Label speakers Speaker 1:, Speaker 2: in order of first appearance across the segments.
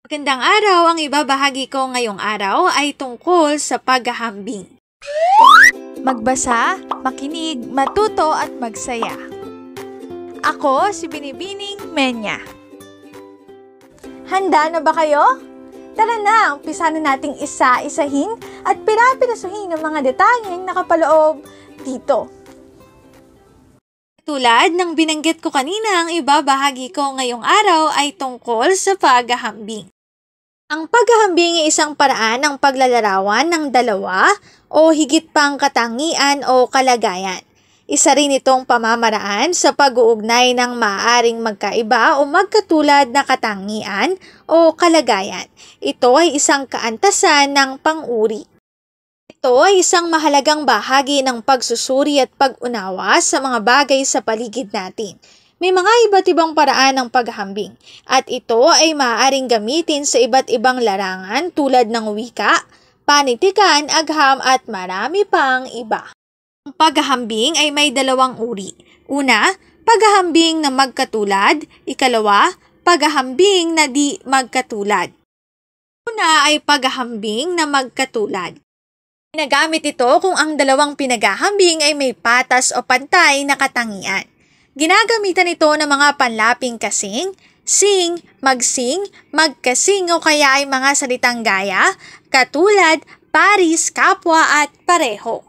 Speaker 1: Magandang araw, ang ibabahagi ko ngayong araw ay tungkol sa paghahambing.
Speaker 2: Magbasa, makinig, matuto at magsaya. Ako si Binibining Menya. Handa na ba kayo? Tara na, umpisa na nating isa-isahin at pirapirasuhin ang mga detalyeng nakapaloob dito.
Speaker 1: Tulad ng binanggit ko kanina, ang ibabahagi ko ngayong araw ay tungkol sa paghahambing. Ang paghahambing ay isang paraan ng paglalarawan ng dalawa o higit pang katangian o kalagayan. Isa rin itong pamamaraan sa pag-uugnay ng maaaring magkaiba o magkatulad na katangian o kalagayan. Ito ay isang kaantasan ng pang-uri. Ito ay isang mahalagang bahagi ng pagsusuri at pag-unawa sa mga bagay sa paligid natin. May mga iba't ibang paraan ng paghahambing at ito ay maaaring gamitin sa iba't ibang larangan tulad ng wika, panitikan, agham at marami pang iba. Ang paghahambing ay may dalawang uri. Una, paghahambing na magkatulad. Ikalawa, paghahambing na di magkatulad. Una ay paghahambing na magkatulad. Ginagamit ito kung ang dalawang pinaghahambing ay may patas o pantay na katangian. Ginagamitan ito ng mga panlaping kasing, sing, magsing, magkasing o kaya ay mga salitang gaya, katulad, paris, kapwa at pareho.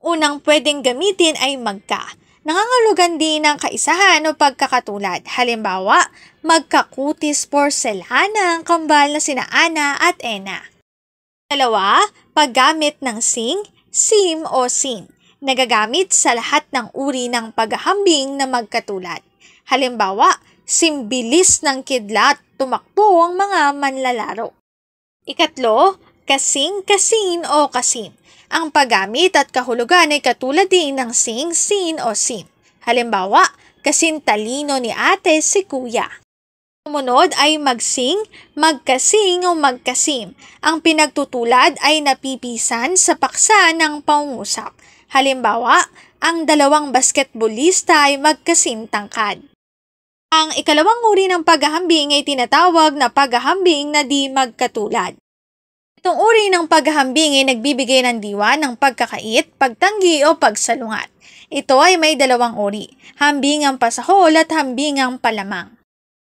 Speaker 1: Unang pwedeng gamitin ay magka. Nangangahulugan din ng kaisahan o pagkakatulad. Halimbawa, magkakutis porselana ang kambal na sina Ana at Ena. Dalawa, paggamit ng sing, sim o sin. Nagagamit sa lahat ng uri ng paghahambing na magkatulad. Halimbawa, simbilis ng kidlat, tumakbo ang mga manlalaro. Ikatlo, kasing-kasin o kasim. Ang paggamit at kahulugan ay katulad din ng sing, sin o sim. Halimbawa, kasing talino ni ate si kuya. Sumunod ay magsing, magkasing o magkasim. Ang pinagtutulad ay napipisan sa paksa ng pangungusap. Halimbawa, ang dalawang basketballista ay magkasim tangkad. Ang ikalawang uri ng paghahambing ay tinatawag na paghahambing na di magkatulad. Itong uri ng paghahambing ay nagbibigay ng diwa ng pagkakait, pagtanggi o pagsalungat. Ito ay may dalawang uri, hambingang pasahol at hambingang palamang.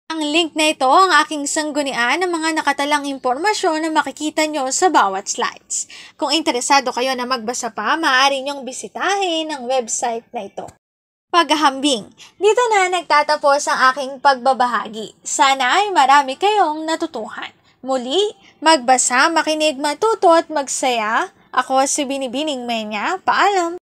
Speaker 1: Ang link na ito ang aking sanggunian ng mga nakatalang impormasyon na makikita nyo sa bawat slides. Kung interesado kayo na magbasa pa, maaari nyong bisitahin ang website na ito. Paghahambing. Dito na nagtatapos ang aking pagbabahagi. Sana ay marami kayong natutuhan. Muli, magbasa, makinig, matuto at magsaya. Ako si Binibining Menya. Paalam!